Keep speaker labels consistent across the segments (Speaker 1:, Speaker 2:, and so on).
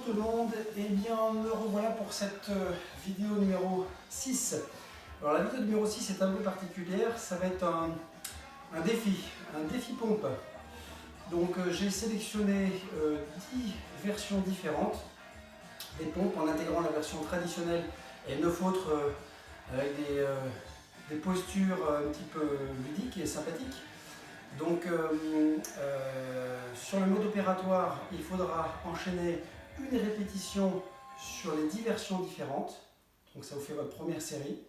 Speaker 1: tout le monde, et bien me revoilà pour cette vidéo numéro 6. Alors la vidéo numéro 6 est un peu particulière, ça va être un défi pompe. Donc j'ai sélectionné 10 versions différentes des pompes en intégrant la version traditionnelle et 9 autres avec des postures un petit peu ludiques et sympathiques. Donc sur le mode opératoire, il faudra enchaîner une répétition sur les 10 versions différentes. Donc ça vous fait votre première série.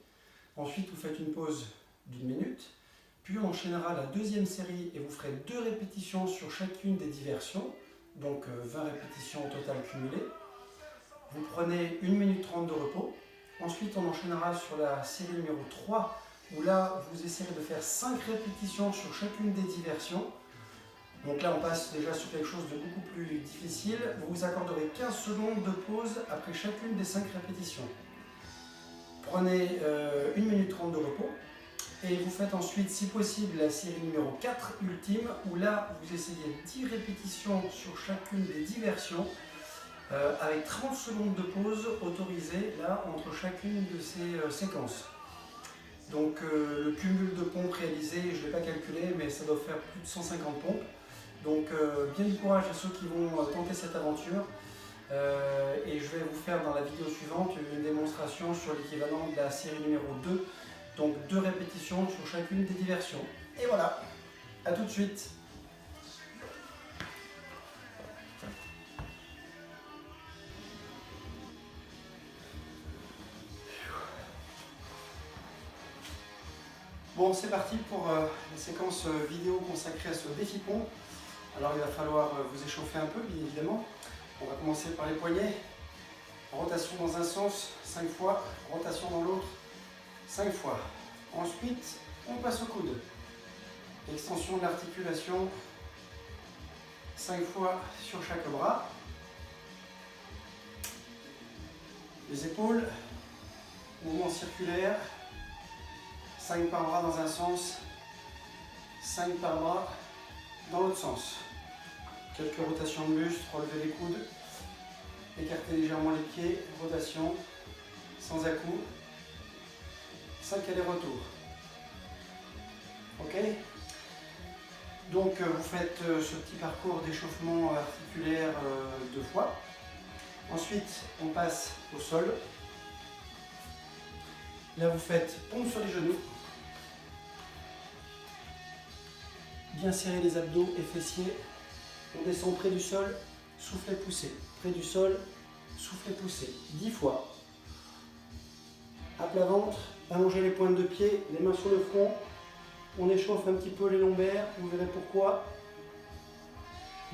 Speaker 1: Ensuite, vous faites une pause d'1 minute. Puis on enchaînera la deuxième série et vous ferez 2 répétitions sur chacune des 10 versions. Donc 20 répétitions au total cumulées. Vous prenez 1 minute 30 de repos. Ensuite, on enchaînera sur la série numéro 3 où là, vous essayerez de faire 5 répétitions sur chacune des 10 versions. Donc là, on passe déjà sur quelque chose de beaucoup plus difficile. Vous vous accorderez 15 secondes de pause après chacune des 5 répétitions. Prenez 1 minute 30 de repos. Et vous faites ensuite, si possible, la série numéro 4 ultime, où là, vous essayez 10 répétitions sur chacune des 10 versions, avec 30 secondes de pause autorisée, là, entre chacune de ces séquences. Donc le cumul de pompes réalisé, je ne l'ai pas calculé, mais ça doit faire plus de 150 pompes. Donc bien du courage à ceux qui vont tenter cette aventure. Et je vais vous faire dans la vidéo suivante une démonstration sur l'équivalent de la série numéro 2. Donc 2 répétitions sur chacune des 10 versions. Et voilà, à tout de suite. Bon, c'est parti pour la séquence vidéo consacrée à ce défi pompe. Alors il va falloir vous échauffer un peu, bien évidemment. On va commencer par les poignets. Rotation dans un sens, 5 fois. Rotation dans l'autre, 5 fois. Ensuite, on passe au coude. Extension de l'articulation, 5 fois sur chaque bras. Les épaules, mouvement circulaire. 5 par bras dans un sens, 5 par bras dans l'autre sens. Quelques rotations de muscles, relever les coudes, écarter légèrement les pieds, rotation, sans à-coups, 5 allers-retours. Ok? Donc vous faites ce petit parcours d'échauffement articulaire 2 fois. Ensuite, on passe au sol. Là, vous faites pompe sur les genoux. Bien serrer les abdos et fessiers. On descend près du sol, soufflez, poussez. Près du sol, soufflez, poussez. 10 fois. À plat ventre, allongez les pointes de pied, les mains sur le front. On échauffe un petit peu les lombaires, vous verrez pourquoi.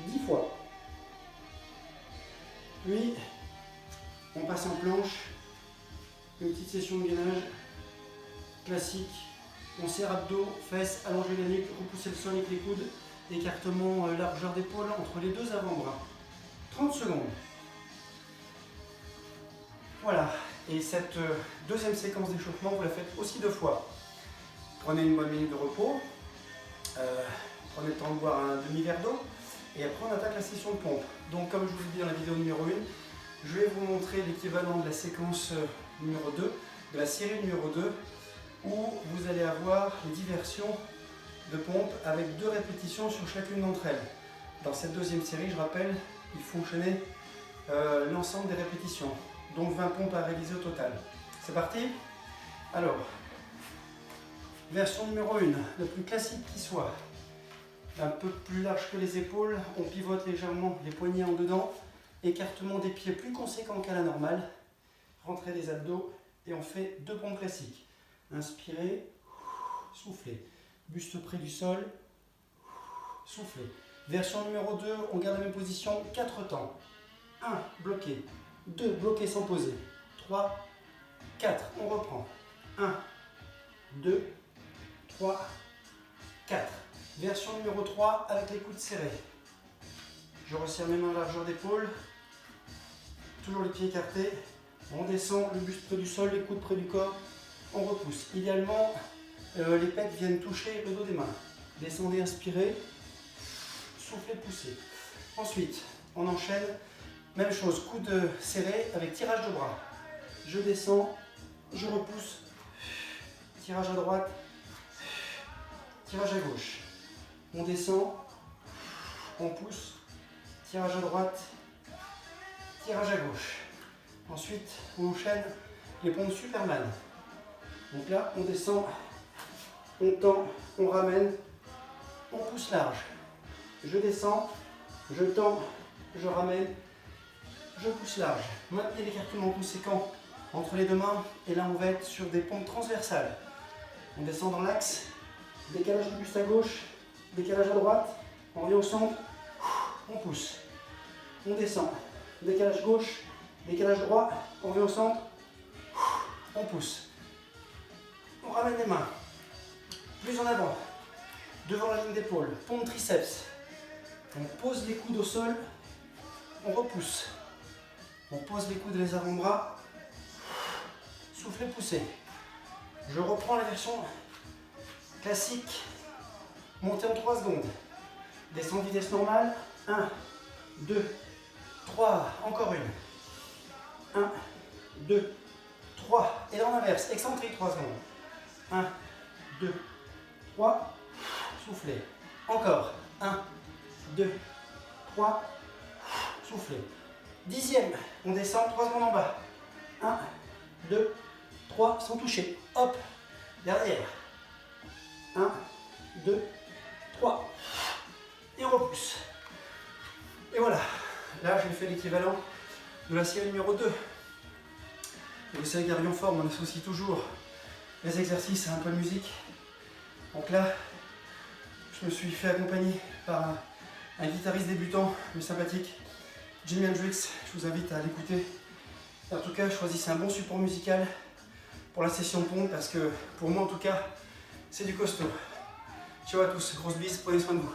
Speaker 1: 10 fois. Puis, on passe en planche. Une petite session de gainage classique. On serre abdos, fesses, allongez la nuque, repoussez le sol avec les coudes, écartement largeur d'épaule entre les 2 avant-bras. 30 secondes. Voilà, et cette deuxième séquence d'échauffement, vous la faites aussi 2 fois. Prenez une bonne minute de repos, prenez le temps de boire un demi-verre d'eau, et après on attaque la session de pompe. Donc comme je vous l'ai dit dans la vidéo numéro 1, je vais vous montrer l'équivalent de la séquence numéro 2, de la série numéro 2, où vous allez avoir les 10 versions de pompe avec 2 répétitions sur chacune d'entre elles. Dans cette deuxième série, je rappelle, il faut enchaîner l'ensemble des répétitions, donc 20 pompes à réaliser au total. C'est parti? Alors, version numéro 1, la plus classique qui soit, un peu plus large que les épaules, on pivote légèrement les poignets en dedans, écartement des pieds plus conséquent qu'à la normale, rentrée des abdos et on fait 2 pompes classiques. Inspirez, soufflez. Buste près du sol, soufflez. Version numéro 2, on garde la même position, 4 temps. 1, bloqué. 2, bloqué sans poser. 3, 4, on reprend. 1, 2, 3, 4. Version numéro 3 avec les coudes serrés. Je resserre mes mains à largeur d'épaule. Toujours les pieds écartés. On descend, le buste près du sol, les coudes près du corps. On repousse. Idéalement, les pecs viennent toucher le dos des mains. Descendez, inspirez. Soufflez, poussez. Ensuite, on enchaîne Même chose, coude serré avec tirage de bras. Je descends, je repousse, tirage à droite, tirage à gauche. On descend, on pousse, tirage à droite, tirage à gauche. Ensuite, on enchaîne les pompes Superman. Donc là, on descend, on tend, on ramène, on pousse large. Je descends, je tends, je ramène, je pousse large. Maintenez l'écartement conséquent entre les deux mains et là on va être sur des pompes transversales. On descend dans l'axe, décalage du buste à gauche, décalage à droite, on revient au centre, on pousse. On descend, décalage gauche, décalage droit, on revient au centre, on pousse. On ramène les mains, plus en avant, devant la ligne d'épaule, pompe triceps. On pose les coudes au sol, on repousse. On pose les coudes et les avant-bras, soufflez, poussez. Je reprends la version classique, montée en 3 secondes. Descends vitesse normale, 1, 2, 3, encore une. 1, 2, 3, et dans l'inverse, excentrique 3 secondes. 1, 2, 3, soufflez. Encore, 1, 2, 3, soufflez. 10e, on descend 3 secondes en bas. 1, 2, 3, sans toucher. Hop, derrière. 1, 2, 3. Et on repousse. Et voilà. Là, j'ai fait l'équivalent de la série numéro 2. Et vous savez qu'à Rion Forme, on associe toujours les exercices à un peu de musique. Donc là, je me suis fait accompagner par un guitariste débutant, mais sympathique, Jimi Hendrix. Je vous invite à l'écouter. En tout cas, choisissez un bon support musical pour la session pompe parce que pour moi, en tout cas, c'est du costaud. Ciao à tous, grosse bise, prenez soin de vous.